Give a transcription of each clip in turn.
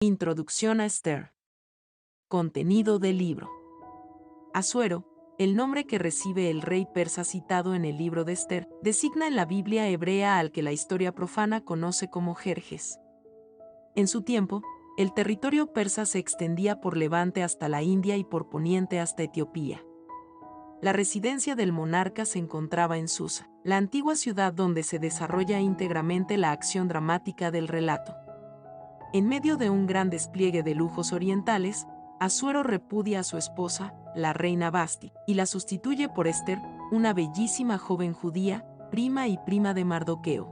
Introducción a Esther. Contenido del libro. Asuero, el nombre que recibe el rey persa citado en el libro de Esther, designa en la Biblia hebrea al que la historia profana conoce como Jerjes. En su tiempo, el territorio persa se extendía por Levante hasta la India y por Poniente hasta Etiopía. La residencia del monarca se encontraba en Susa, la antigua ciudad donde se desarrolla íntegramente la acción dramática del relato. En medio de un gran despliegue de lujos orientales, Asuero repudia a su esposa, la reina Vasti, y la sustituye por Esther, una bellísima joven judía, prima de Mardoqueo.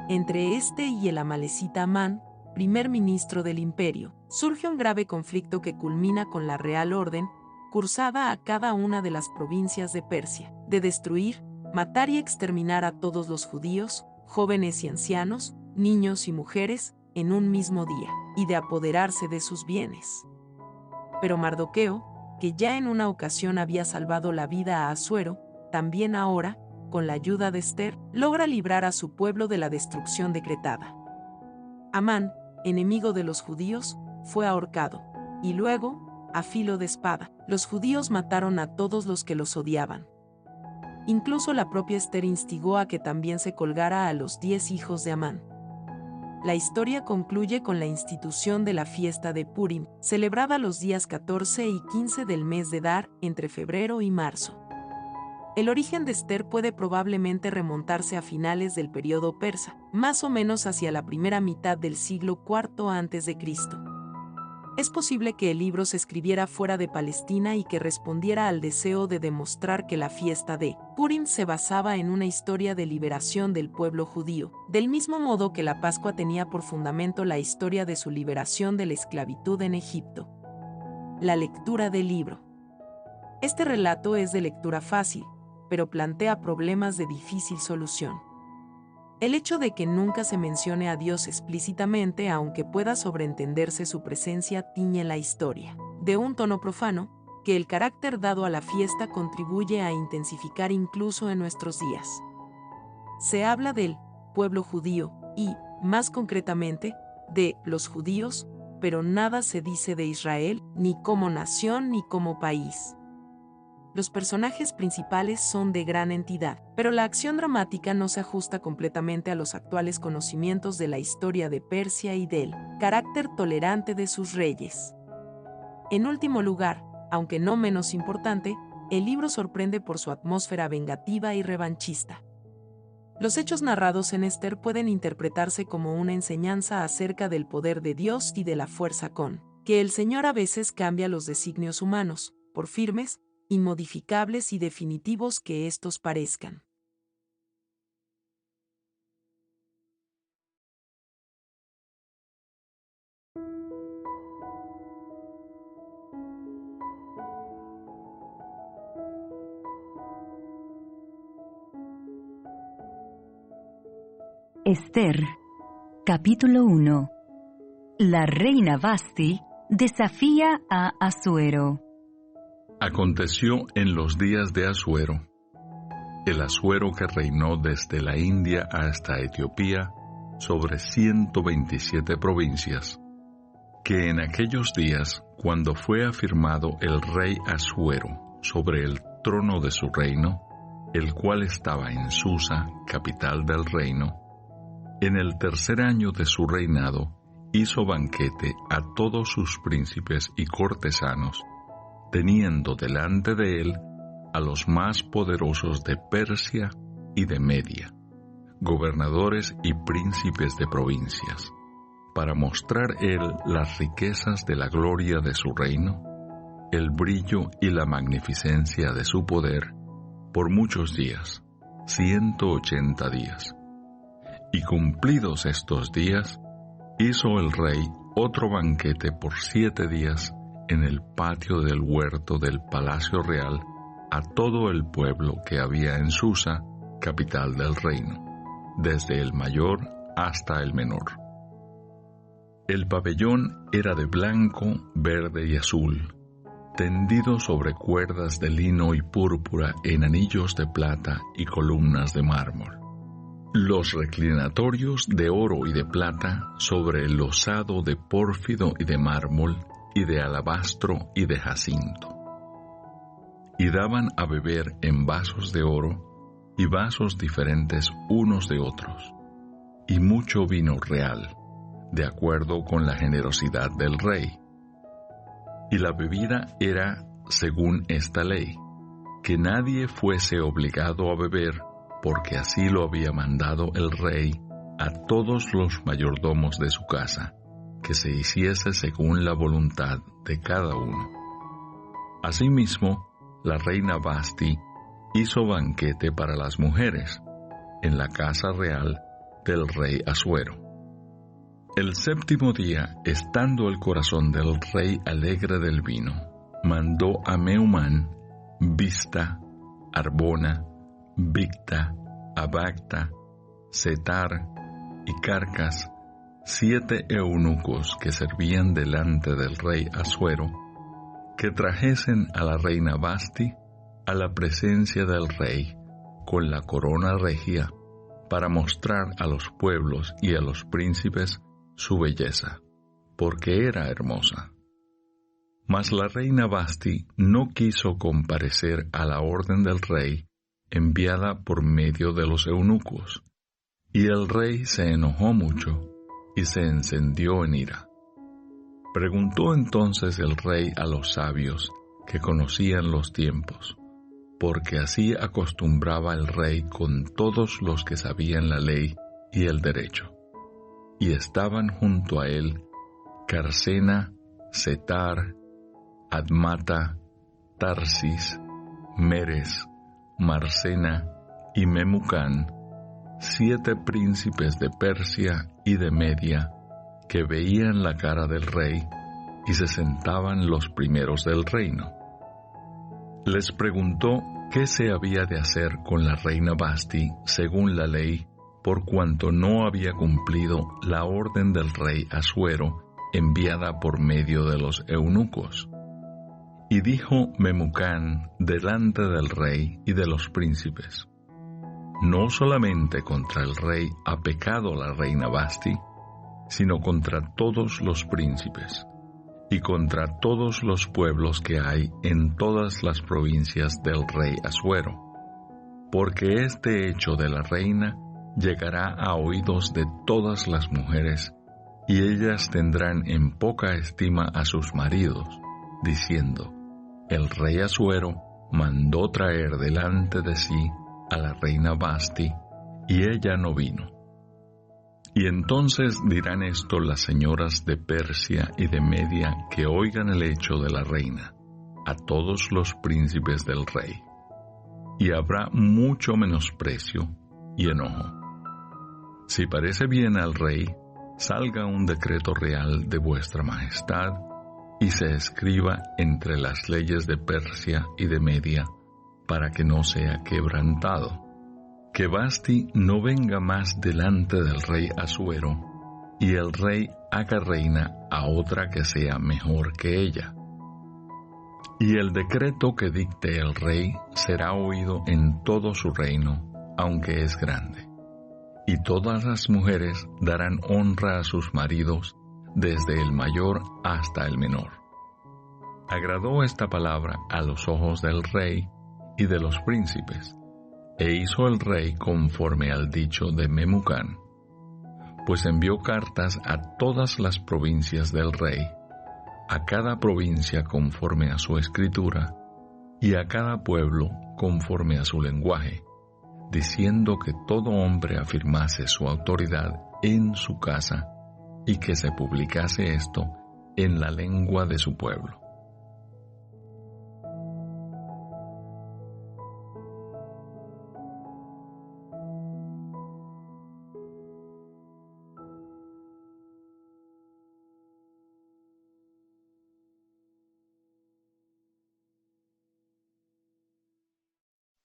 Entre este y el amalecita Amán, primer ministro del imperio, surge un grave conflicto que culmina con la Real Orden, cursada a cada una de las provincias de Persia, de destruir, matar y exterminar a todos los judíos, jóvenes y ancianos, niños y mujeres, en un mismo día, y de apoderarse de sus bienes. Pero Mardoqueo, que ya en una ocasión había salvado la vida a Asuero, también ahora, con la ayuda de Esther, logra librar a su pueblo de la destrucción decretada. Amán, enemigo de los judíos, fue ahorcado, y luego, a filo de espada, los judíos mataron a todos los que los odiaban. Incluso la propia Esther instigó a que también se colgara a los 10 hijos de Amán. La historia concluye con la institución de la fiesta de Purim, celebrada los días 14 y 15 del mes de Adar, entre febrero y marzo. El origen de Esther puede probablemente remontarse a finales del período persa, más o menos hacia la primera mitad del siglo IV a.C. Es posible que el libro se escribiera fuera de Palestina y que respondiera al deseo de demostrar que la fiesta de Purim se basaba en una historia de liberación del pueblo judío, del mismo modo que la Pascua tenía por fundamento la historia de su liberación de la esclavitud en Egipto. La lectura del libro. Este relato es de lectura fácil, pero plantea problemas de difícil solución. El hecho de que nunca se mencione a Dios explícitamente, aunque pueda sobreentenderse su presencia, tiñe la historia, de un tono profano, que el carácter dado a la fiesta contribuye a intensificar incluso en nuestros días. Se habla del pueblo judío y, más concretamente, de los judíos, pero nada se dice de Israel, ni como nación ni como país. Los personajes principales son de gran entidad, pero la acción dramática no se ajusta completamente a los actuales conocimientos de la historia de Persia y del carácter tolerante de sus reyes. En último lugar, aunque no menos importante, el libro sorprende por su atmósfera vengativa y revanchista. Los hechos narrados en Esther pueden interpretarse como una enseñanza acerca del poder de Dios y de la fuerza con que el Señor a veces cambia los designios humanos, por firmes, inmodificables y definitivos que éstos parezcan. Esther, capítulo 1. La reina Vasti desafía a Asuero. Aconteció en los días de Asuero, el Asuero que reinó desde la India hasta Etiopía sobre 127 provincias, que en aquellos días, cuando fue afirmado el rey Asuero sobre el trono de su reino, el cual estaba en Susa, capital del reino, en el tercer año de su reinado, hizo banquete a todos sus príncipes y cortesanos, teniendo delante de él a los más poderosos de Persia y de Media, gobernadores y príncipes de provincias, para mostrar él las riquezas de la gloria de su reino, el brillo y la magnificencia de su poder, por muchos días, 180 días. Y cumplidos estos días, hizo el rey otro banquete por 7 días en el patio del huerto del palacio real a todo el pueblo que había en Susa, capital del reino, desde el mayor hasta el menor. El pabellón era de blanco, verde y azul, tendido sobre cuerdas de lino y púrpura en anillos de plata y columnas de mármol. los reclinatorios de oro y de plata sobre el losado de pórfido y de mármol, y de alabastro y de jacinto. Y daban a beber en vasos de oro, y vasos diferentes unos de otros, y mucho vino real, de acuerdo con la generosidad del rey. Y la bebida era según esta ley, que nadie fuese obligado a beber, porque así lo había mandado el rey a todos los mayordomos de su casa, que se hiciese según la voluntad de cada uno. Asimismo, la reina Vasti hizo banquete para las mujeres en la casa real del rey Asuero. El séptimo día, estando el corazón del rey alegre del vino, mandó a Meumán, Bizta, Arbona, Bigta, Abagta, Setar y Carcas, 7 eunucos que servían delante del rey Asuero, que trajesen a la reina Vasti a la presencia del rey con la corona regia, para mostrar a los pueblos y a los príncipes su belleza, porque era hermosa. Mas la reina Vasti no quiso comparecer a la orden del rey enviada por medio de los eunucos, y el rey se enojó mucho y se encendió en ira. Preguntó entonces el rey a los sabios que conocían los tiempos, porque así acostumbraba el rey con todos los que sabían la ley y el derecho. Y estaban junto a él Carcena, Setar, Admata, Tarsis, Meres, Marcena y Memucán, 7 príncipes de Persia y de Media, que veían la cara del rey y se sentaban los primeros del reino. Les preguntó qué se había de hacer con la reina Vasti según la ley, por cuanto no había cumplido la orden del rey Asuero enviada por medio de los eunucos. Y dijo Memucán delante del rey y de los príncipes: no solamente contra el rey ha pecado la reina Vasti, sino contra todos los príncipes, y contra todos los pueblos que hay en todas las provincias del rey Asuero, porque este hecho de la reina llegará a oídos de todas las mujeres, y ellas tendrán en poca estima a sus maridos, diciendo: el rey Asuero mandó traer delante de sí a la reina Vasti, y ella no vino. Y entonces dirán esto las señoras de Persia y de Media que oigan el hecho de la reina, a todos los príncipes del rey. Y habrá mucho menosprecio y enojo. Si parece bien al rey, salga un decreto real de vuestra majestad, y se escriba entre las leyes de Persia y de Media, para que no sea quebrantado, que Vasti no venga más delante del rey Asuero, y el rey haga reina a otra que sea mejor que ella. Y el decreto que dicte el rey será oído en todo su reino, aunque es grande. Y todas las mujeres darán honra a sus maridos, desde el mayor hasta el menor. Agradó esta palabra a los ojos del rey y de los príncipes, e hizo el rey conforme al dicho de Memucán, pues envió cartas a todas las provincias del rey, a cada provincia conforme a su escritura, y a cada pueblo conforme a su lenguaje, diciendo que todo hombre afirmase su autoridad en su casa, y que se publicase esto en la lengua de su pueblo.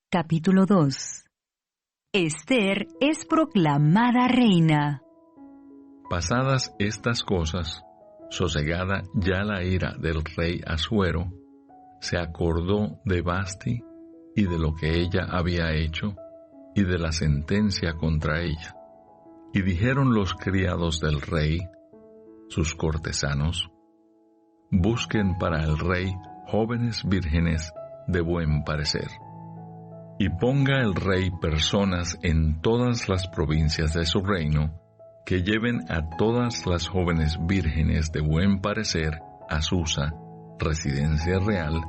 Capítulo 2. Esther es proclamada reina. Pasadas estas cosas, sosegada ya la ira del rey Asuero, se acordó de Vasti y de lo que ella había hecho, y de la sentencia contra ella. Y dijeron los criados del rey, sus cortesanos: busquen para el rey jóvenes vírgenes de buen parecer. Y ponga el rey personas en todas las provincias de su reino, que lleven a todas las jóvenes vírgenes de buen parecer a Susa, residencia real,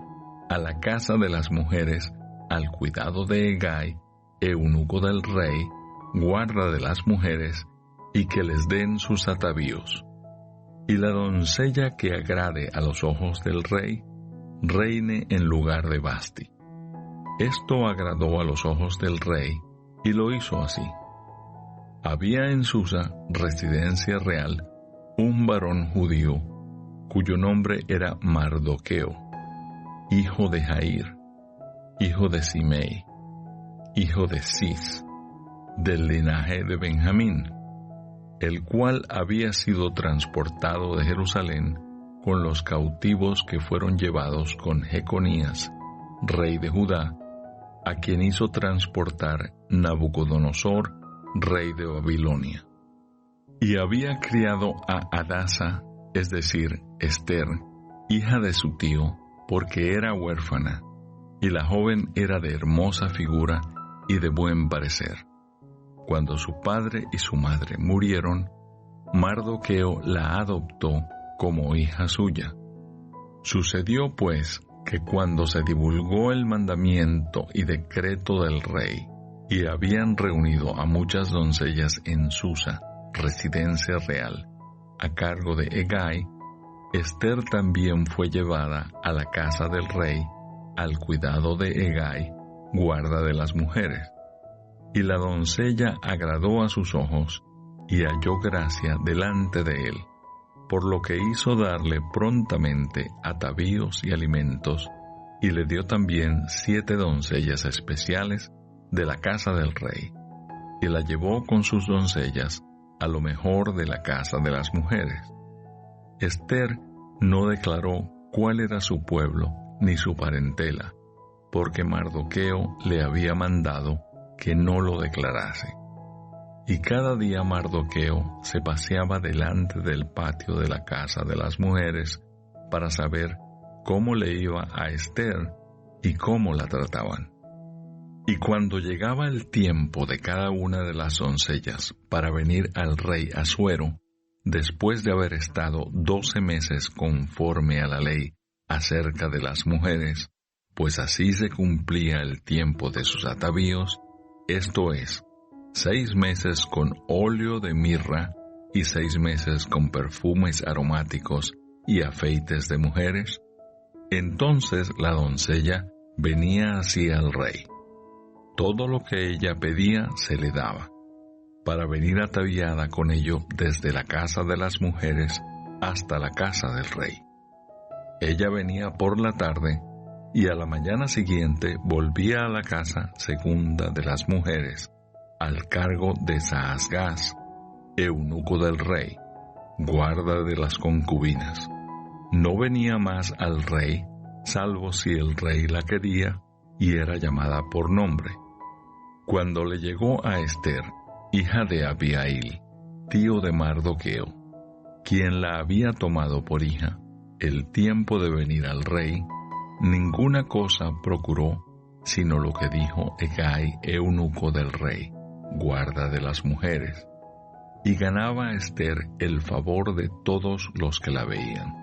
a la casa de las mujeres, al cuidado de Hegai, eunuco del rey, guarda de las mujeres, y que les den sus atavíos. Y la doncella que agrade a los ojos del rey, reine en lugar de Vasti. Esto agradó a los ojos del rey, y lo hizo así. Había en Susa, residencia real, un varón judío, cuyo nombre era Mardoqueo, hijo de Jair, hijo de Simei, hijo de Cis, del linaje de Benjamín, el cual había sido transportado de Jerusalén con los cautivos que fueron llevados con Jeconías, rey de Judá, a quien hizo transportar Nabucodonosor, rey de Babilonia. Y había criado a Hadasa, es decir, Ester, hija de su tío, porque era huérfana, y la joven era de hermosa figura y de buen parecer. Cuando su padre y su madre murieron, Mardoqueo la adoptó como hija suya. Sucedió pues que cuando se divulgó el mandamiento y decreto del rey, y habían reunido a muchas doncellas en Susa, residencia real, a cargo de Hegai, Ester también fue llevada a la casa del rey, al cuidado de Hegai, guarda de las mujeres. Y la doncella agradó a sus ojos, y halló gracia delante de él, por lo que hizo darle prontamente atavíos y alimentos, y le dio también 7 doncellas especiales de la casa del rey, y la llevó con sus doncellas a lo mejor de la casa de las mujeres. Ester no declaró cuál era su pueblo ni su parentela, porque Mardoqueo le había mandado que no lo declarase. Y cada día Mardoqueo se paseaba delante del patio de la casa de las mujeres para saber cómo le iba a Ester y cómo la trataban. Y cuando llegaba el tiempo de cada una de las doncellas para venir al rey Asuero, después de haber estado 12 meses conforme a la ley acerca de las mujeres, pues así se cumplía el tiempo de sus atavíos, esto es, 6 meses con óleo de mirra y 6 meses con perfumes aromáticos y afeites de mujeres, entonces la doncella venía así al rey. Todo lo que ella pedía se le daba, para venir ataviada con ello desde la casa de las mujeres hasta la casa del rey. Ella venía por la tarde, y a la mañana siguiente volvía a la casa segunda de las mujeres, al cargo de Saasgaz, eunuco del rey, guarda de las concubinas. No venía más al rey, salvo si el rey la quería, y era llamada por nombre. Cuando le llegó a Ester, hija de Abihail, tío de Mardoqueo, quien la había tomado por hija, el tiempo de venir al rey, ninguna cosa procuró, sino lo que dijo Hegai, eunuco del rey, guarda de las mujeres, y ganaba a Ester el favor de todos los que la veían.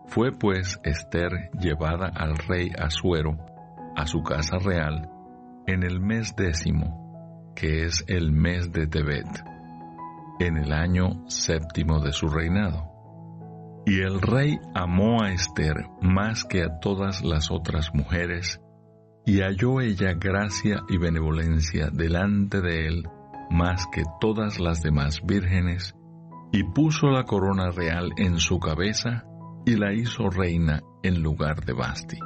Fue pues Ester llevada al rey Asuero a su casa real en el mes 10, que es el mes de Tebet, en el año 7 de su reinado. Y el rey amó a Ester más que a todas las otras mujeres, y halló ella gracia y benevolencia delante de él más que todas las demás vírgenes, y puso la corona real en su cabeza, y la hizo reina en lugar de Vasti.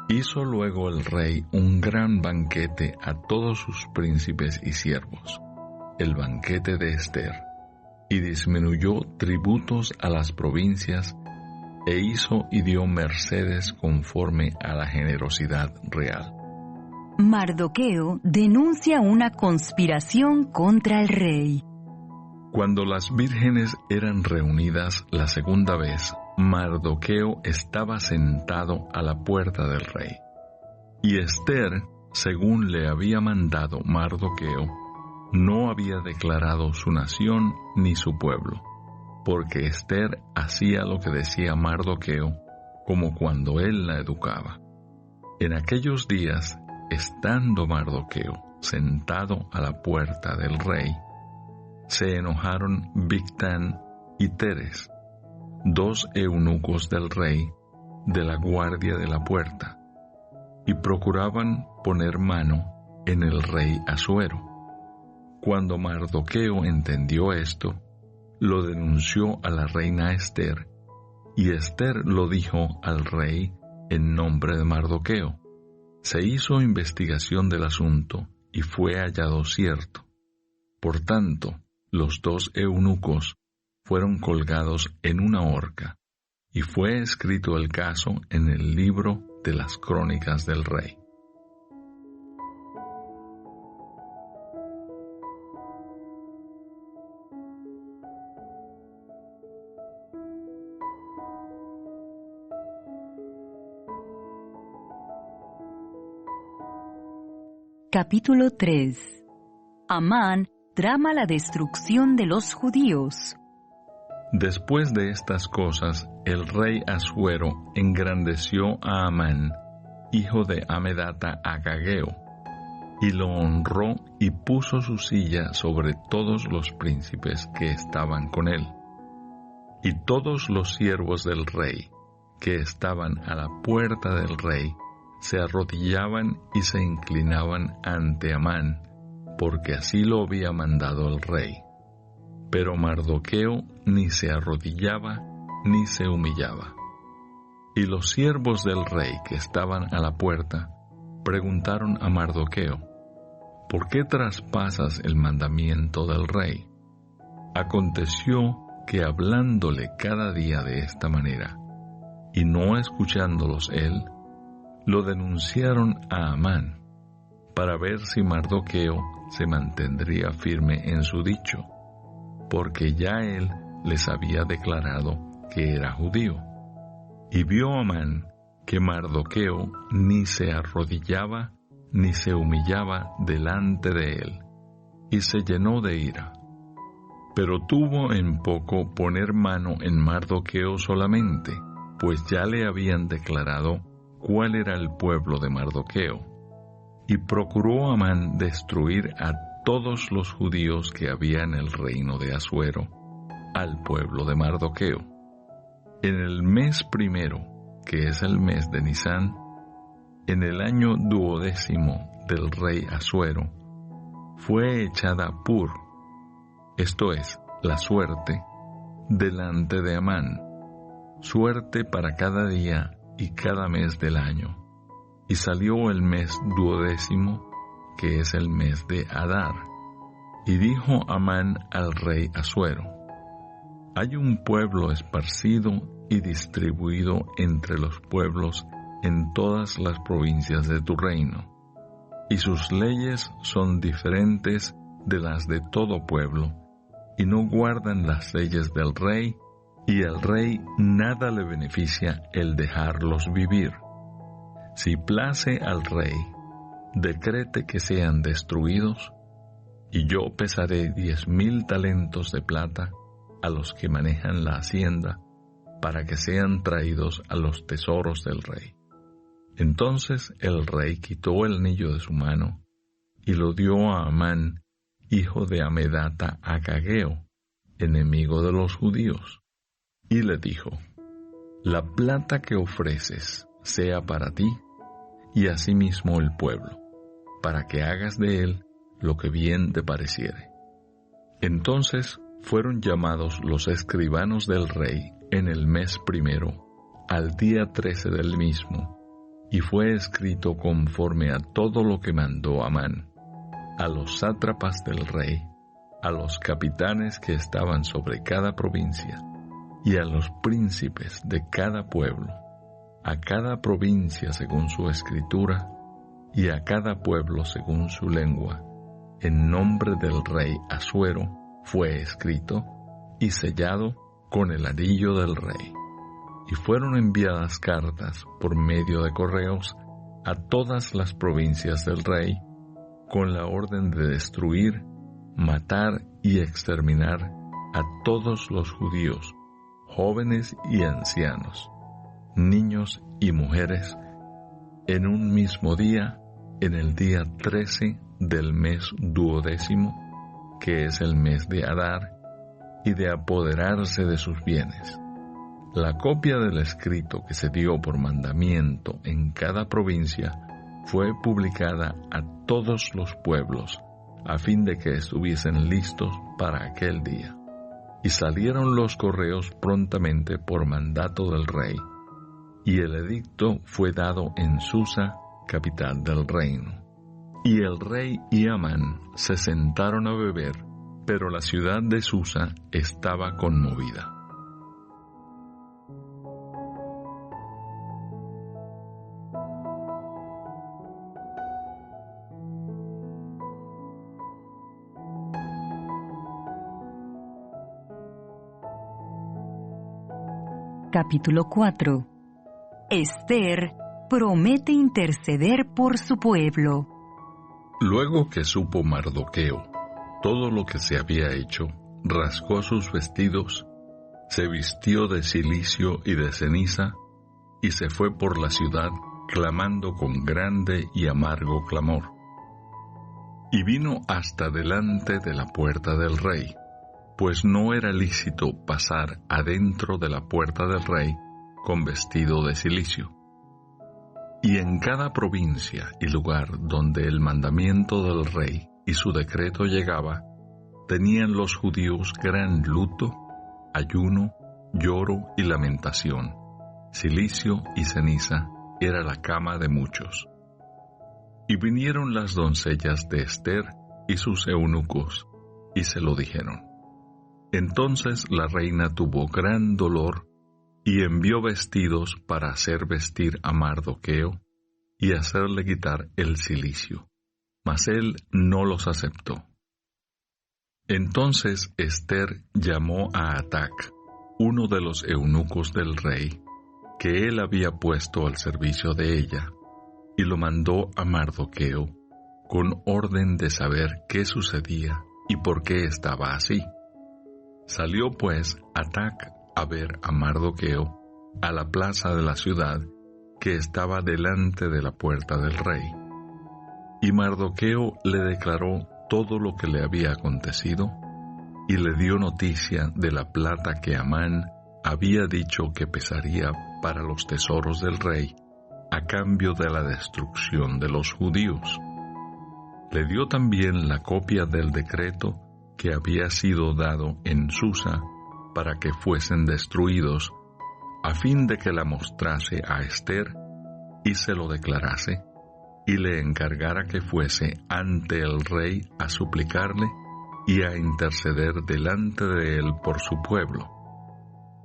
Hizo luego el rey un gran banquete a todos sus príncipes y siervos, el banquete de Ester, y disminuyó tributos a las provincias, e hizo y dio mercedes conforme a la generosidad real. Mardoqueo denuncia una conspiración contra el rey. Cuando las vírgenes eran reunidas la segunda vez, Mardoqueo estaba sentado a la puerta del rey. Y Ester, según le había mandado Mardoqueo, no había declarado su nación ni su pueblo, porque Ester hacía lo que decía Mardoqueo, como cuando él la educaba. En aquellos días, estando Mardoqueo sentado a la puerta del rey, se enojaron Bigtán y Teres, 2 eunucos del rey, de la guardia de la puerta, y procuraban poner mano en el rey Asuero. Cuando Mardoqueo entendió esto, lo denunció a la reina Ester, y Ester lo dijo al rey en nombre de Mardoqueo. Se hizo investigación del asunto y fue hallado cierto. Por tanto, los 2 eunucos fueron colgados en una horca, y fue escrito el caso en el libro de las crónicas del rey. Capítulo 3. Amán trama la destrucción de los judíos. Después de estas cosas, el rey Asuero engrandeció a Amán, hijo de Amedata Agageo, y lo honró y puso su silla sobre todos los príncipes que estaban con él. Y todos los siervos del rey, que estaban a la puerta del rey, se arrodillaban y se inclinaban ante Amán, porque así lo había mandado el rey. Pero Mardoqueo ni se arrodillaba ni se humillaba. Y los siervos del rey que estaban a la puerta preguntaron a Mardoqueo: ¿por qué traspasas el mandamiento del rey? Aconteció que hablándole cada día de esta manera, y no escuchándolos él, lo denunciaron a Amán, para ver si Mardoqueo se mantendría firme en su dicho, porque ya él les había declarado que era judío. Y vio Amán que Mardoqueo ni se arrodillaba ni se humillaba delante de él, y se llenó de ira. Pero tuvo en poco poner mano en Mardoqueo solamente, pues ya le habían declarado cuál era el pueblo de Mardoqueo. Y procuró Amán destruir a todos los judíos que había en el reino de Asuero, al pueblo de Mardoqueo. En el mes primero, que es el mes de Nisán, en el año 12º del rey Asuero, fue echada Pur, esto es, la suerte, delante de Amán, suerte para cada día y cada mes del año. Y salió el mes 12º, que es el mes de Adar. Y dijo Amán al rey Asuero: hay un pueblo esparcido y distribuido entre los pueblos en todas las provincias de tu reino, y sus leyes son diferentes de las de todo pueblo, y no guardan las leyes del rey, y al rey nada le beneficia el dejarlos vivir. Si place al rey, decrete que sean destruidos, y yo pesaré 10,000 talentos de plata a los que manejan la hacienda, para que sean traídos a los tesoros del rey. Entonces el rey quitó el anillo de su mano, y lo dio a Amán, hijo de Amedata Agageo, enemigo de los judíos, y le dijo: la plata que ofreces sea para ti, y asimismo el pueblo, para que hagas de él lo que bien te pareciere. Entonces fueron llamados los escribanos del rey en el mes primero, al día 13 del mismo, y fue escrito conforme a todo lo que mandó Amán, a los sátrapas del rey, a los capitanes que estaban sobre cada provincia, y a los príncipes de cada pueblo, a cada provincia según su escritura, y a cada pueblo según su lengua, en nombre del rey Asuero, fue escrito y sellado con el anillo del rey. Y fueron enviadas cartas por medio de correos a todas las provincias del rey, con la orden de destruir, matar y exterminar a todos los judíos, jóvenes y ancianos, niños y mujeres, en un mismo día, en el día 13 del mes 12, que es el mes de Adar, y de apoderarse de sus bienes. La copia del escrito que se dio por mandamiento en cada provincia fue publicada a todos los pueblos, a fin de que estuviesen listos para aquel día. Y salieron los correos prontamente por mandato del rey, y el edicto fue dado en Susa, capital del reino. Y el rey y Amán se sentaron a beber, pero la ciudad de Susa estaba conmovida. Capítulo 4. Ester promete interceder por su pueblo. Luego que supo Mardoqueo todo lo que se había hecho, rasgó sus vestidos, se vistió de cilicio y de ceniza, y se fue por la ciudad clamando con grande y amargo clamor. Y vino hasta delante de la puerta del rey, pues no era lícito pasar adentro de la puerta del rey con vestido de cilicio. Y en cada provincia y lugar donde el mandamiento del rey y su decreto llegaba, tenían los judíos gran luto, ayuno, lloro y lamentación. Cilicio y ceniza era la cama de muchos. Y vinieron las doncellas de Ester y sus eunucos, y se lo dijeron. Entonces la reina tuvo gran dolor, y envió vestidos para hacer vestir a Mardoqueo, y hacerle quitar el cilicio. Mas él no los aceptó. Entonces Ester llamó a Atac, uno de los eunucos del rey, que él había puesto al servicio de ella, y lo mandó a Mardoqueo, con orden de saber qué sucedía y por qué estaba así. Salió pues Atac a ver a Mardoqueo a la plaza de la ciudad, que estaba delante de la puerta del rey. Y Mardoqueo le declaró todo lo que le había acontecido, y le dio noticia de la plata que Amán había dicho que pesaría para los tesoros del rey, a cambio de la destrucción de los judíos. Le dio también la copia del decreto que había sido dado en Susa para que fuesen destruidos, a fin de que la mostrase a Ester y se lo declarase, y le encargara que fuese ante el rey a suplicarle y a interceder delante de él por su pueblo.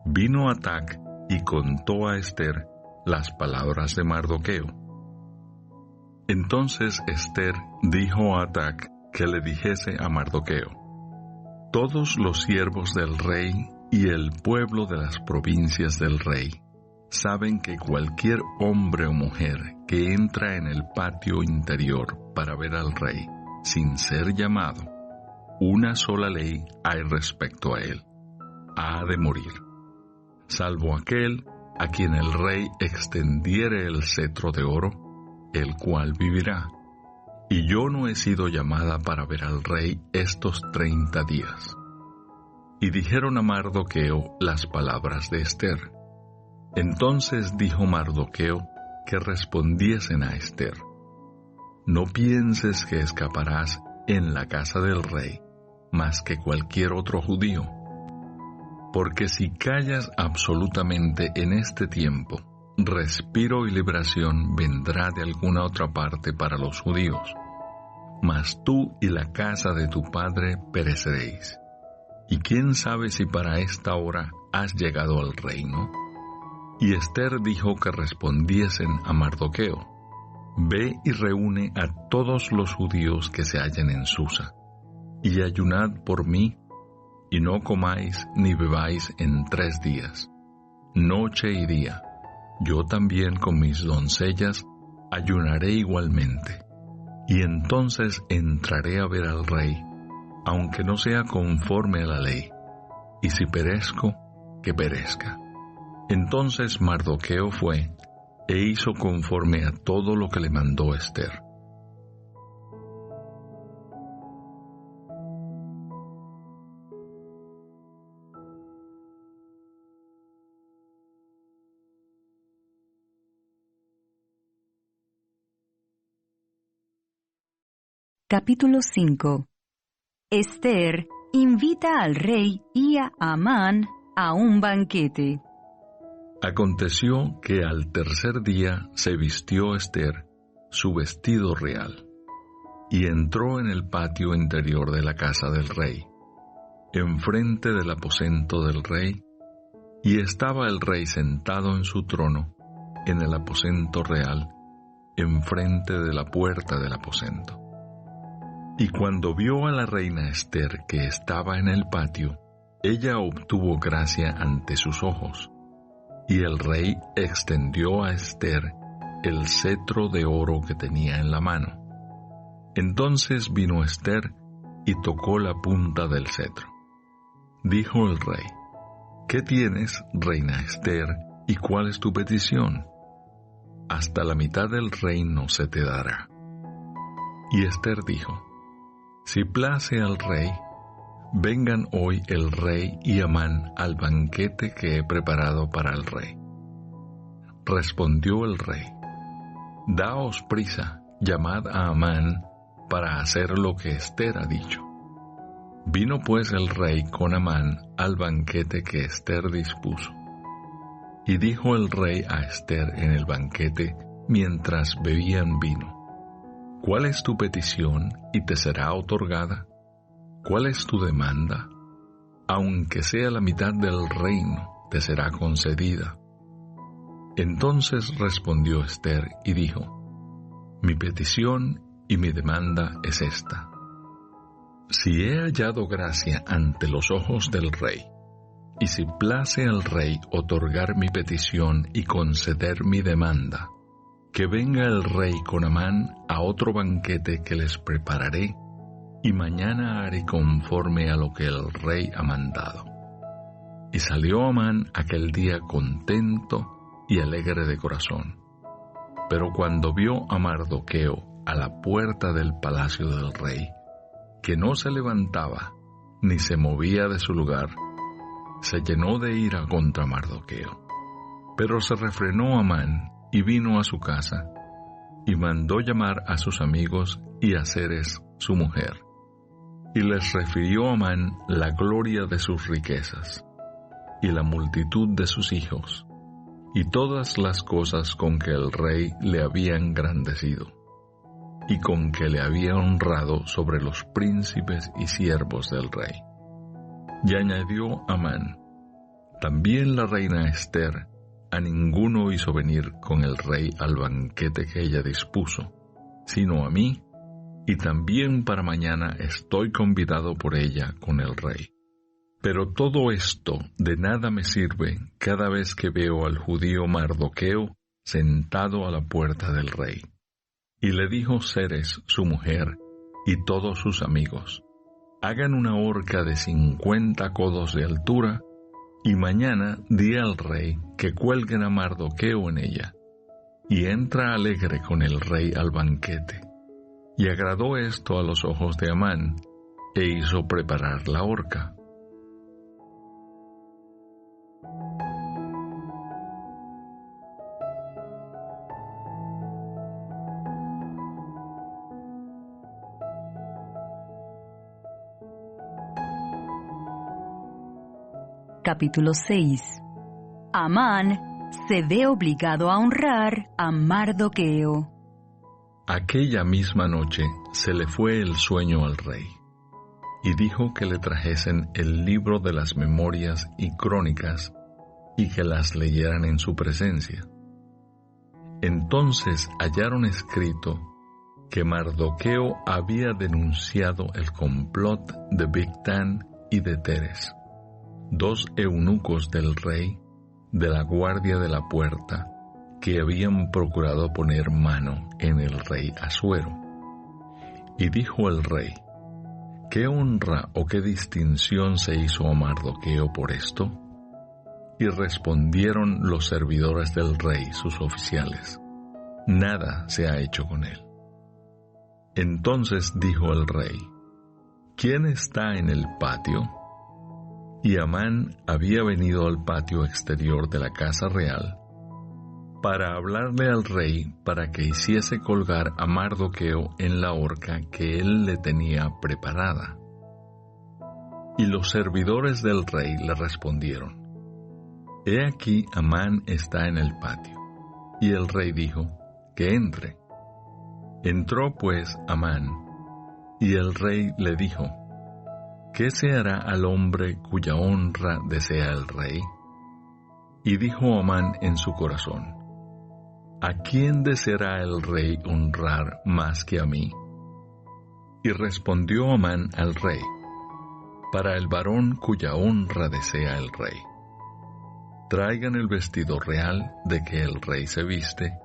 Vino Atac y contó a Ester las palabras de Mardoqueo. Entonces Ester dijo a Atac que le dijese a Mardoqueo: todos los siervos del rey y el pueblo de las provincias del rey saben que cualquier hombre o mujer que entra en el patio interior para ver al rey sin ser llamado, una sola ley hay respecto a él: ha de morir, salvo aquel a quien el rey extendiere el cetro de oro, el cual vivirá. Y yo no he sido llamada para ver al rey estos 30 días. Y dijeron a Mardoqueo las palabras de Ester. Entonces dijo Mardoqueo que respondiesen a Ester: no pienses que escaparás en la casa del rey más que cualquier otro judío, porque si callas absolutamente en este tiempo, respiro y liberación vendrá de alguna otra parte para los judíos, mas tú y la casa de tu padre pereceréis. Y quién sabe si para esta hora has llegado al reino. Y Ester dijo que respondiesen a Mardoqueo: Ve y reúne a todos los judíos que se hallen en Susa, y ayunad por mí, y no comáis ni bebáis en 3 días, noche y día. Yo también con mis doncellas ayunaré igualmente, y entonces entraré a ver al rey, aunque no sea conforme a la ley, y si perezco, que perezca. Entonces Mardoqueo fue e hizo conforme a todo lo que le mandó Ester. Capítulo 5. Ester invita al rey y a Amán a un banquete. Aconteció que al 3er día se vistió Ester su vestido real, y entró en el patio interior de la casa del rey, enfrente del aposento del rey, y estaba el rey sentado en su trono, en el aposento real, enfrente de la puerta del aposento. Y cuando vio a la reina Ester que estaba en el patio, ella obtuvo gracia ante sus ojos. Y el rey extendió a Ester el cetro de oro que tenía en la mano. Entonces vino Ester y tocó la punta del cetro. Dijo el rey: ¿Qué tienes, reina Ester, y cuál es tu petición? Hasta la mitad del reino se te dará. Y Ester dijo: Si place al rey, vengan hoy el rey y Amán al banquete que he preparado para el rey. Respondió el rey: Daos prisa, llamad a Amán para hacer lo que Ester ha dicho. Vino pues el rey con Amán al banquete que Ester dispuso. Y dijo el rey a Ester en el banquete mientras bebían vino: ¿Cuál es tu petición y te será otorgada? ¿Cuál es tu demanda? Aunque sea la mitad del reino, te será concedida. Entonces respondió Ester y dijo: Mi petición y mi demanda es esta. Si he hallado gracia ante los ojos del rey, y si place al rey otorgar mi petición y conceder mi demanda, que venga el rey con Amán a otro banquete que les prepararé, y mañana haré conforme a lo que el rey ha mandado. Y salió Amán aquel día contento y alegre de corazón. Pero cuando vio a Mardoqueo a la puerta del palacio del rey, que no se levantaba ni se movía de su lugar, se llenó de ira contra Mardoqueo. Pero se refrenó Amán y vino a su casa, y mandó llamar a sus amigos y a Zeres, su mujer. Y les refirió a Amán la gloria de sus riquezas, y la multitud de sus hijos, y todas las cosas con que el rey le había engrandecido, y con que le había honrado sobre los príncipes y siervos del rey. Y añadió Amán: También la reina Ester a ninguno hizo venir con el rey al banquete que ella dispuso, sino a mí, y también para mañana estoy convidado por ella con el rey. Pero todo esto de nada me sirve cada vez que veo al judío Mardoqueo sentado a la puerta del rey. Y le dijo Zeres, su mujer, y todos sus amigos: Hagan una horca de 50 codos de altura, y mañana di al rey que cuelguen a Mardoqueo en ella. Y entra alegre con el rey al banquete. Y agradó esto a los ojos de Amán, e hizo preparar la horca. Capítulo 6. Amán se ve obligado a honrar a Mardoqueo. Aquella misma noche se le fue el sueño al rey, y dijo que le trajesen el libro de las memorias y crónicas, y que las leyeran en su presencia. Entonces hallaron escrito que Mardoqueo había denunciado el complot de Bigtán y de Teres, 2 eunucos del rey de la guardia de la puerta, que habían procurado poner mano en el rey Asuero. Y dijo el rey: ¿qué honra o qué distinción se hizo a Mardoqueo por esto? Y respondieron los servidores del rey, sus oficiales: nada se ha hecho con él. Entonces dijo el rey: ¿quién está en el patio? Y Amán había venido al patio exterior de la casa real para hablarle al rey para que hiciese colgar a Mardoqueo en la horca que él le tenía preparada. Y los servidores del rey le respondieron: he aquí Amán está en el patio. Y el rey dijo: que entre. Entró pues Amán, y el rey le dijo: ¿qué se hará al hombre cuya honra desea el rey? Y dijo Amán en su corazón: ¿a quién deseará el rey honrar más que a mí? Y respondió Amán al rey: para el varón cuya honra desea el rey. Traigan el vestido real de que el rey se viste,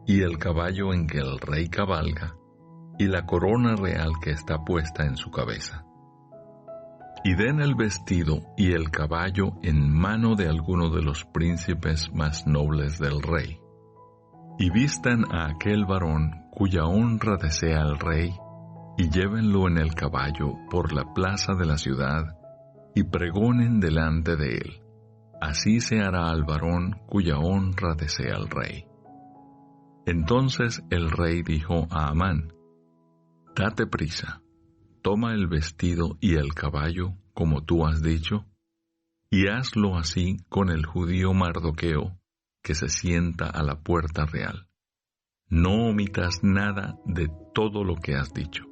y el caballo en que el rey cabalga, y la corona real que está puesta en su cabeza. Y den el vestido y el caballo en mano de alguno de los príncipes más nobles del rey. Y vistan a aquel varón cuya honra desea el rey, y llévenlo en el caballo por la plaza de la ciudad, y pregonen delante de él: así se hará al varón cuya honra desea el rey. Entonces el rey dijo a Amán: date prisa, toma el vestido y el caballo, como tú has dicho, y hazlo así con el judío Mardoqueo, que se sienta a la puerta real. No omitas nada de todo lo que has dicho.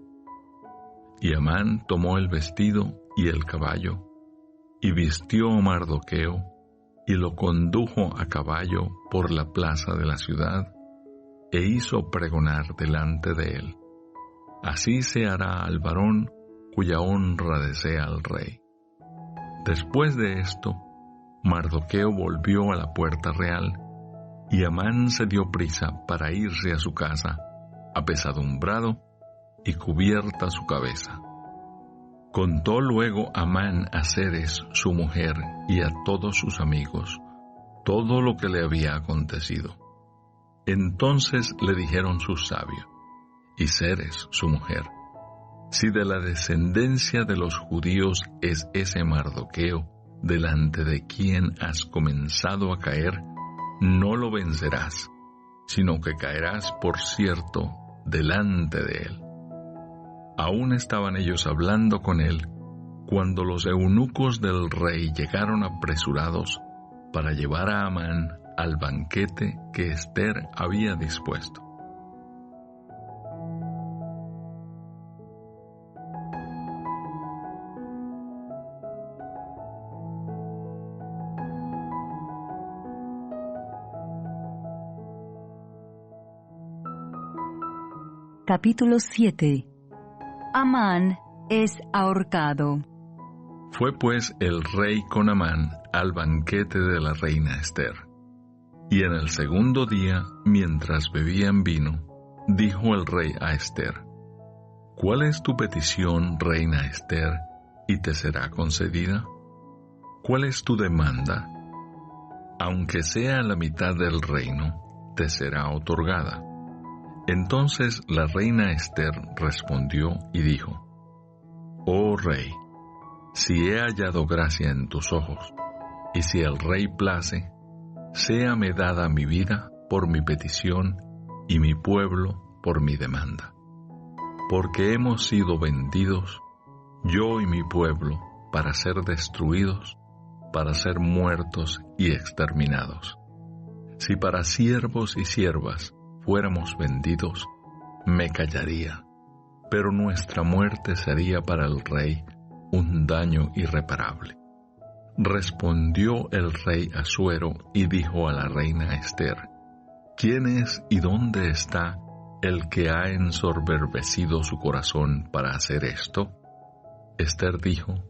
Y Amán tomó el vestido y el caballo, y vistió a Mardoqueo, y lo condujo a caballo por la plaza de la ciudad, e hizo pregonar delante de él: así se hará al varón cuya honra desea el rey. Después de esto, Mardoqueo volvió a la puerta real, y Amán se dio prisa para irse a su casa, apesadumbrado y cubierta su cabeza. Contó luego Amán a Zeres, su mujer, y a todos sus amigos todo lo que le había acontecido. Entonces le dijeron sus sabios, y Zeres, su mujer: si de la descendencia de los judíos es ese Mardoqueo, delante de quien has comenzado a caer, no lo vencerás, sino que caerás, por cierto, delante de él. Aún estaban ellos hablando con él, cuando los eunucos del rey llegaron apresurados para llevar a Amán al banquete que Ester había dispuesto. Capítulo 7. Amán es ahorcado. Fue pues el rey con Amán al banquete de la reina Ester. Y en el segundo día, mientras bebían vino, dijo el rey a Ester: ¿cuál es tu petición, reina Ester, y te será concedida? ¿Cuál es tu demanda? Aunque sea la mitad del reino, te será otorgada. Entonces la reina Ester respondió y dijo: oh rey, si he hallado gracia en tus ojos, y si el rey place, séame dada mi vida por mi petición y mi pueblo por mi demanda. Porque hemos sido vendidos, yo y mi pueblo, para ser destruidos, para ser muertos y exterminados. Si para siervos y siervas fuéramos vendidos, me callaría, pero nuestra muerte sería para el rey un daño irreparable. Respondió el rey Asuero y dijo a la reina Ester: ¿quién es y dónde está el que ha ensoberbecido su corazón para hacer esto? Ester dijo: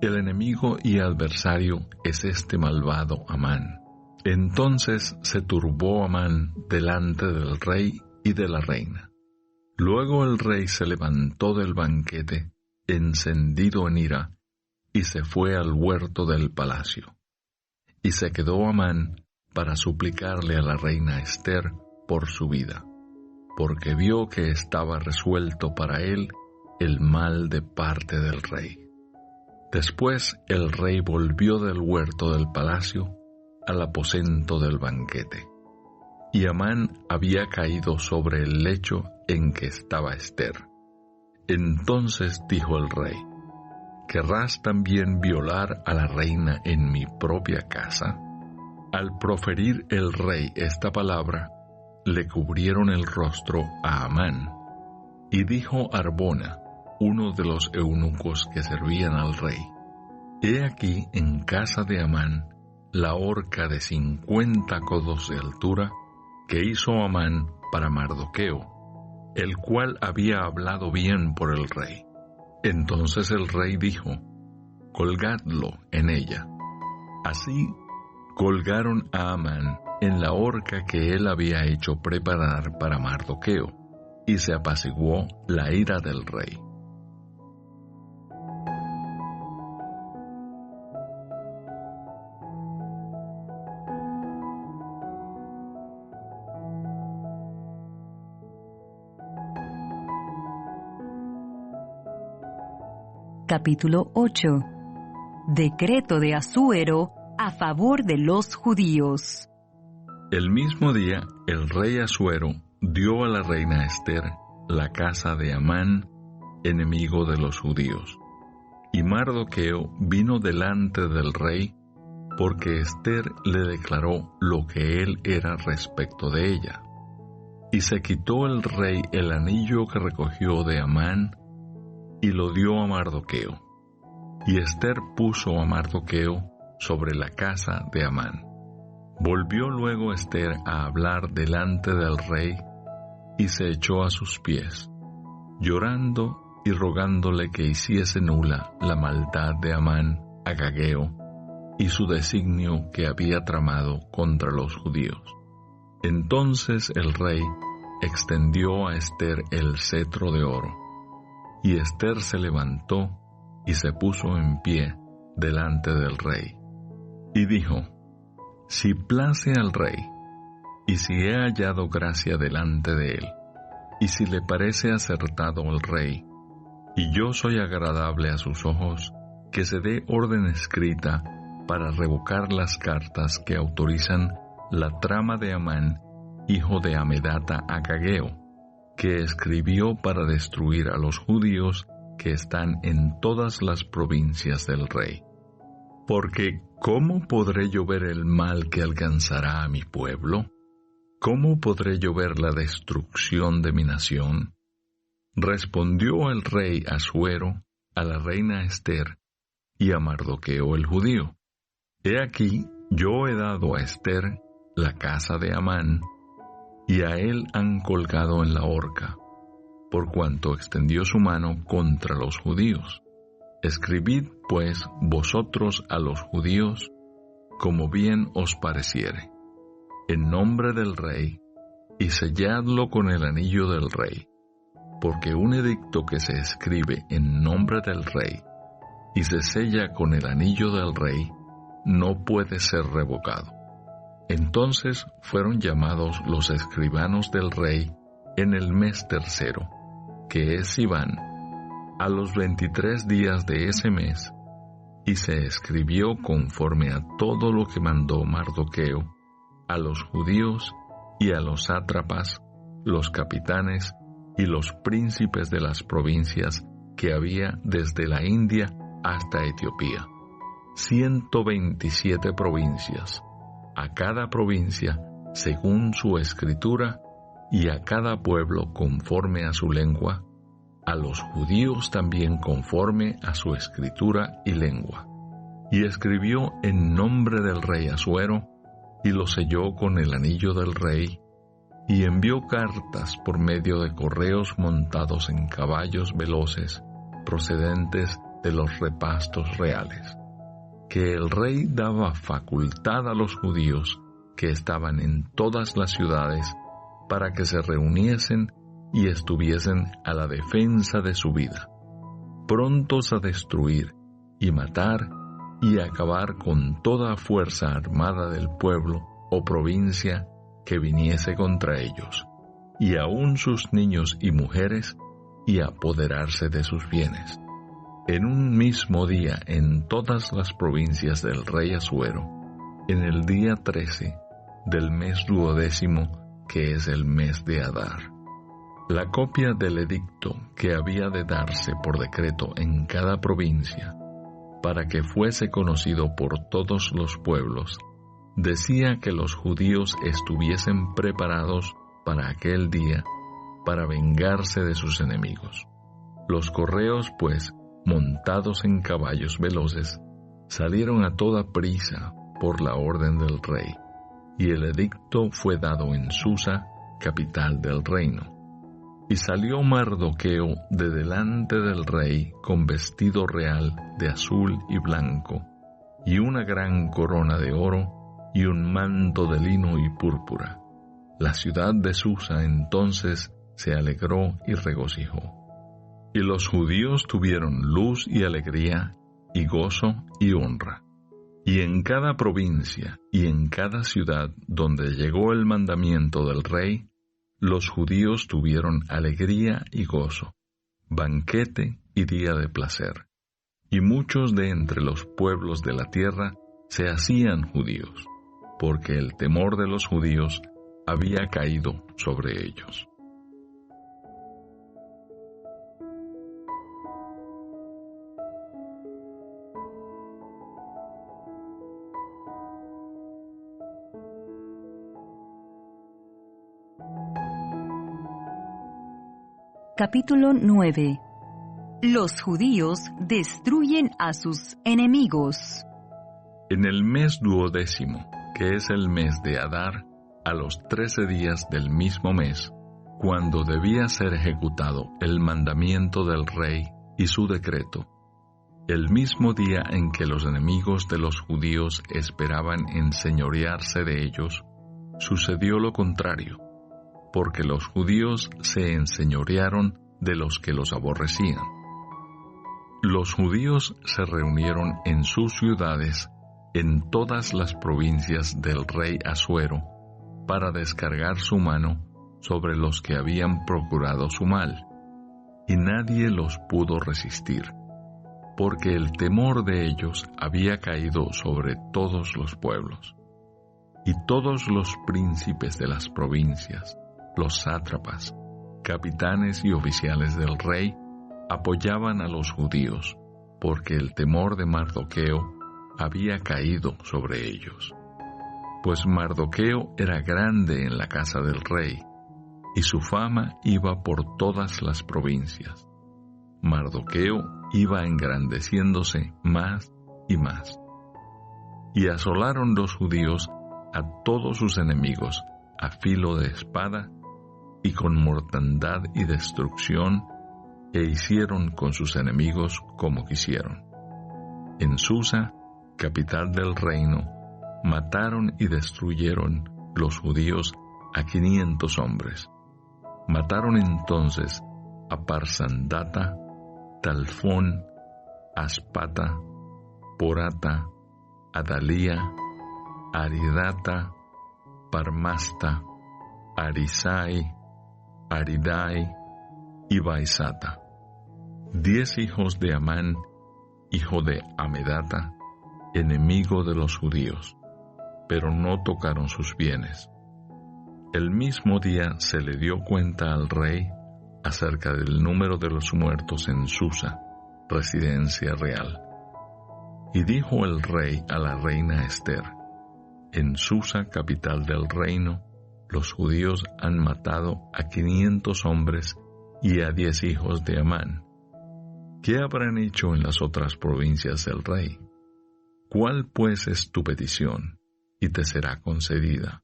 el enemigo y adversario es este malvado Amán. Entonces se turbó Amán delante del rey y de la reina. Luego el rey se levantó del banquete, encendido en ira, y se fue al huerto del palacio. Y se quedó Amán para suplicarle a la reina Ester por su vida, porque vio que estaba resuelto para él el mal de parte del rey. Después el rey volvió del huerto del palacio al aposento del banquete, y Amán había caído sobre el lecho en que estaba Ester. Entonces dijo el rey: ¿querrás también violar a la reina en mi propia casa? Al proferir el rey esta palabra, le cubrieron el rostro a Amán. Y dijo Arbona, uno de los eunucos que servían al rey: he aquí en casa de Amán la horca de 50 codos de altura que hizo Amán para Mardoqueo, el cual había hablado bien por el rey. Entonces el rey dijo: colgadlo en ella. Así colgaron a Amán en la horca que él había hecho preparar para Mardoqueo, y se apaciguó la ira del rey. Capítulo 8. Decreto de Asuero a favor de los judíos. El mismo día, el rey Asuero dio a la reina Ester la casa de Amán, enemigo de los judíos. Y Mardoqueo vino delante del rey, porque Ester le declaró lo que él era respecto de ella. Y se quitó el rey el anillo que recogió de Amán, y lo dio a Mardoqueo. Y Ester puso a Mardoqueo sobre la casa de Amán. Volvió luego Ester a hablar delante del rey, y se echó a sus pies, llorando y rogándole que hiciese nula la maldad de Amán agageo y su designio que había tramado contra los judíos. Entonces el rey extendió a Ester el cetro de oro, y Ester se levantó y se puso en pie delante del rey, y dijo: si place al rey, y si he hallado gracia delante de él, y si le parece acertado al rey, y yo soy agradable a sus ojos, que se dé orden escrita para revocar las cartas que autorizan la trama de Amán, hijo de Amedata Agageo, que escribió para destruir a los judíos que están en todas las provincias del rey. Porque ¿cómo podré yo ver el mal que alcanzará a mi pueblo? ¿Cómo podré yo ver la destrucción de mi nación? Respondió el rey Asuero a la reina Ester y a Mardoqueo el judío: he aquí, yo he dado a Ester la casa de Amán, y a él han colgado en la horca, por cuanto extendió su mano contra los judíos. Escribid, pues, vosotros a los judíos, como bien os pareciere, en nombre del rey, y selladlo con el anillo del rey, porque un edicto que se escribe en nombre del rey, y se sella con el anillo del rey, no puede ser revocado. Entonces fueron llamados los escribanos del rey en el mes tercero, que es Sivan, a los 23 días de ese mes, y se escribió conforme a todo lo que mandó Mardoqueo a los judíos y a los sátrapas, los capitanes y los príncipes de las provincias que había desde la India hasta Etiopía, 127 provincias, a cada provincia según su escritura, y a cada pueblo conforme a su lengua, a los judíos también conforme a su escritura y lengua. Y escribió en nombre del rey Asuero, y lo selló con el anillo del rey, y envió cartas por medio de correos montados en caballos veloces procedentes de los repastos reales, que el rey daba facultad a los judíos que estaban en todas las ciudades para que se reuniesen y estuviesen a la defensa de su vida, prontos a destruir y matar y acabar con toda fuerza armada del pueblo o provincia que viniese contra ellos, y aun sus niños y mujeres, y apoderarse de sus bienes. En un mismo día en todas las provincias del rey Asuero, en el día 13 del mes 12, que es el mes de Adar. La copia del edicto que había de darse por decreto en cada provincia, para que fuese conocido por todos los pueblos, decía que los judíos estuviesen preparados para aquel día para vengarse de sus enemigos. Los correos, pues, montados en caballos veloces, salieron a toda prisa por la orden del rey, y el edicto fue dado en Susa, capital del reino. Y salió Mardoqueo de delante del rey con vestido real de azul y blanco, y una gran corona de oro, y un manto de lino y púrpura. La ciudad de Susa entonces se alegró y regocijó. Y los judíos tuvieron luz y alegría, y gozo y honra. Y en cada provincia y en cada ciudad donde llegó el mandamiento del rey, los judíos tuvieron alegría y gozo, banquete y día de placer. Y muchos de entre los pueblos de la tierra se hacían judíos, porque el temor de los judíos había caído sobre ellos. Capítulo 9. Los judíos destruyen a sus enemigos. En el mes 12, que es el mes de Adar, a los 13 días del mismo mes, cuando debía ser ejecutado el mandamiento del rey y su decreto, el mismo día en que los enemigos de los judíos esperaban enseñorearse de ellos, sucedió lo contrario, porque los judíos se enseñorearon de los que los aborrecían. Los judíos se reunieron en sus ciudades en todas las provincias del rey Asuero para descargar su mano sobre los que habían procurado su mal, y nadie los pudo resistir, porque el temor de ellos había caído sobre todos los pueblos. Y todos los príncipes de las provincias, los sátrapas, capitanes y oficiales del rey, apoyaban a los judíos, porque el temor de Mardoqueo había caído sobre ellos. Pues Mardoqueo era grande en la casa del rey, y su fama iba por todas las provincias. Mardoqueo iba engrandeciéndose más y más. Y asolaron los judíos a todos sus enemigos a filo de espada, y con mortandad y destrucción, e hicieron con sus enemigos como quisieron. En Susa, capital del reino, mataron y destruyeron los judíos a 500 hombres. Mataron entonces a Parsandata, Talfón, Aspata, Porata, Adalía, Aridata, Parmasta, Arisai, Aridai y Baisata, 10 hijos de Amán, hijo de Amedata, enemigo de los judíos, pero no tocaron sus bienes. El mismo día se le dio cuenta al rey acerca del número de los muertos en Susa, residencia real. Y dijo el rey a la reina Ester: en Susa, capital del reino, los judíos han matado a 500 hombres y a 10 hijos de Amán. ¿Qué habrán hecho en las otras provincias del rey? ¿Cuál pues es tu petición? Y te será concedida.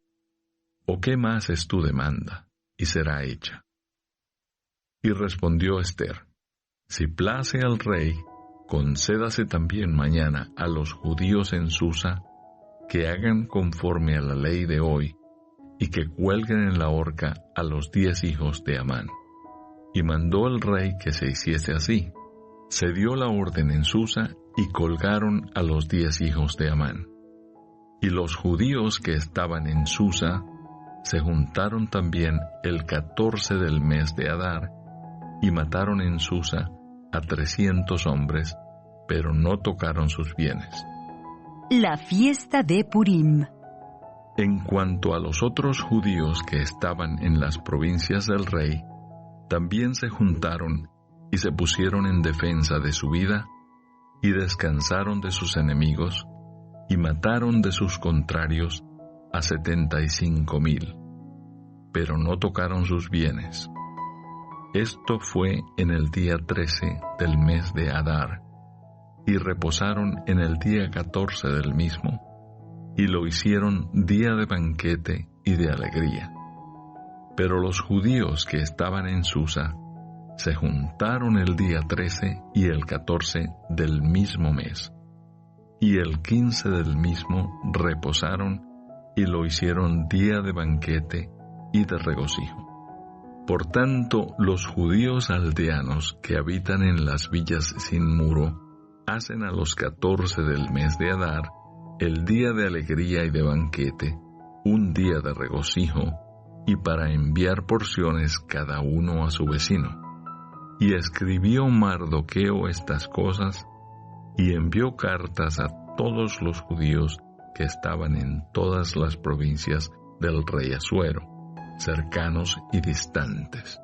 ¿O qué más es tu demanda? Y será hecha. Y respondió Ester: Si place al rey, concédase también mañana a los judíos en Susa que hagan conforme a la ley de hoy y que cuelguen en la horca a los 10 hijos de Amán. Y mandó el rey que se hiciese así. Se dio la orden en Susa y colgaron a los 10 hijos de Amán. Y los judíos que estaban en Susa se juntaron también el 14 del mes de Adar y mataron en Susa a 300 hombres, pero no tocaron sus bienes. La fiesta de Purim. En cuanto a los otros judíos que estaban en las provincias del rey, también se juntaron y se pusieron en defensa de su vida, y descansaron de sus enemigos, y mataron de sus contrarios a 75,000, pero no tocaron sus bienes. Esto fue en el día 13 del mes de Adar, y reposaron en el día 14 del mismo, y lo hicieron día de banquete y de alegría. Pero los judíos que estaban en Susa se juntaron el día 13 y el 14 del mismo mes, y el 15 del mismo reposaron y lo hicieron día de banquete y de regocijo. Por tanto, los judíos aldeanos que habitan en las villas sin muro hacen a los 14 del mes de Adar el día de alegría y de banquete, un día de regocijo, y para enviar porciones cada uno a su vecino. Y escribió Mardoqueo estas cosas, y envió cartas a todos los judíos que estaban en todas las provincias del rey Asuero, cercanos y distantes,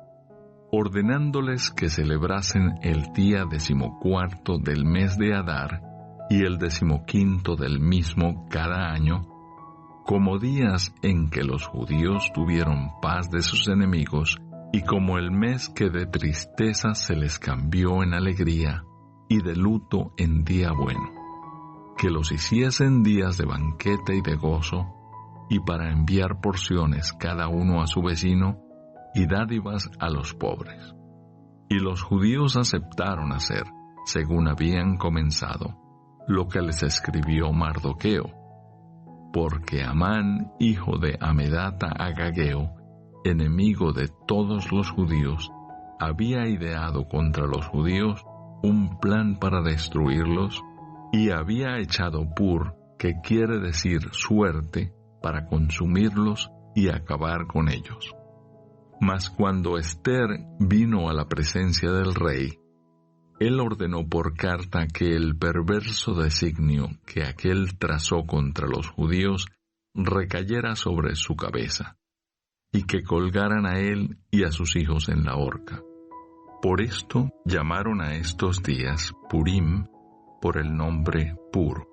ordenándoles que celebrasen el día 14 del mes de Adar y el 15 del mismo cada año, como días en que los judíos tuvieron paz de sus enemigos, y como el mes que de tristeza se les cambió en alegría, y de luto en día bueno, que los hiciesen días de banquete y de gozo, y para enviar porciones cada uno a su vecino, y dádivas a los pobres. Y los judíos aceptaron hacer, según habían comenzado, lo que les escribió Mardoqueo, porque Amán, hijo de Amedata Agageo, enemigo de todos los judíos, había ideado contra los judíos un plan para destruirlos, y había echado pur, que quiere decir suerte, para consumirlos y acabar con ellos. Mas cuando Ester vino a la presencia del rey, él ordenó por carta que el perverso designio que aquél trazó contra los judíos recayera sobre su cabeza, y que colgaran a él y a sus hijos en la horca. Por esto llamaron a estos días Purim, por el nombre Pur.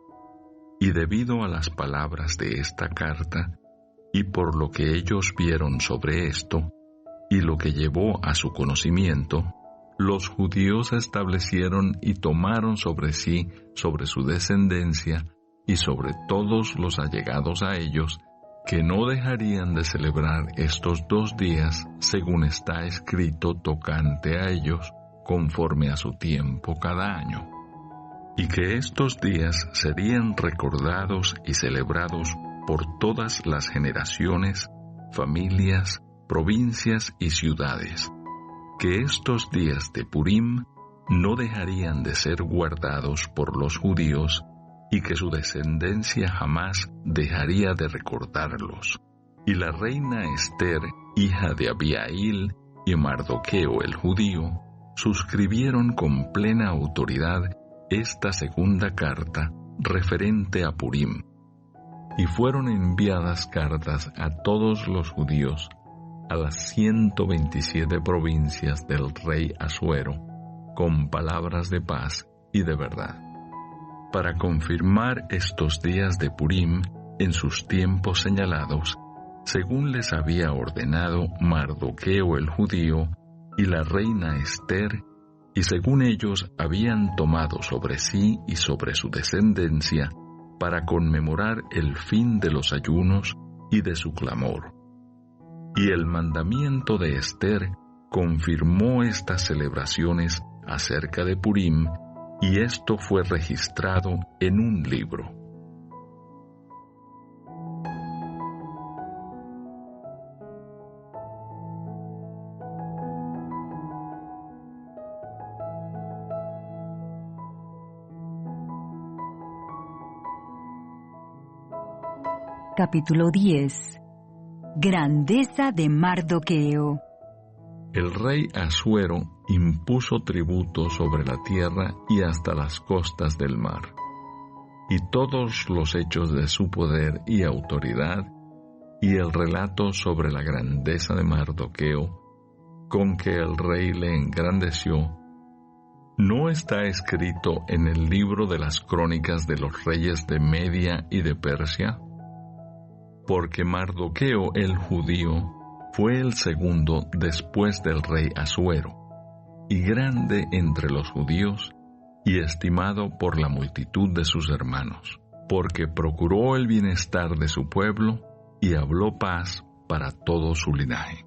Y debido a las palabras de esta carta, y por lo que ellos vieron sobre esto, y lo que llevó a su conocimiento, los judíos establecieron y tomaron sobre sí, sobre su descendencia, y sobre todos los allegados a ellos, que no dejarían de celebrar estos 2 días, según está escrito tocante a ellos, conforme a su tiempo cada año, y que estos días serían recordados y celebrados por todas las generaciones, familias, provincias y ciudades, que estos días de Purim no dejarían de ser guardados por los judíos, y que su descendencia jamás dejaría de recordarlos. Y la reina Ester, hija de Abihail, y Mardoqueo el judío, suscribieron con plena autoridad esta segunda carta referente a Purim, y fueron enviadas cartas a todos los judíos, a las 127 provincias del rey Asuero, con palabras de paz y de verdad, para confirmar estos días de Purim en sus tiempos señalados, según les había ordenado Mardoqueo el judío y la reina Ester, y según ellos habían tomado sobre sí y sobre su descendencia, para conmemorar el fin de los ayunos y de su clamor, Y el mandamiento de Ester confirmó estas celebraciones acerca de Purim, y esto fue registrado en un libro. Capítulo 10. Grandeza de Mardoqueo. El rey Asuero impuso tributo sobre la tierra y hasta las costas del mar, y todos los hechos de su poder y autoridad, y el relato sobre la grandeza de Mardoqueo, con que el rey le engrandeció, ¿no está escrito en el libro de las crónicas de los reyes de Media y de Persia? Porque Mardoqueo el judío fue el segundo después del rey Asuero, y grande entre los judíos, y estimado por la multitud de sus hermanos, porque procuró el bienestar de su pueblo, y habló paz para todo su linaje.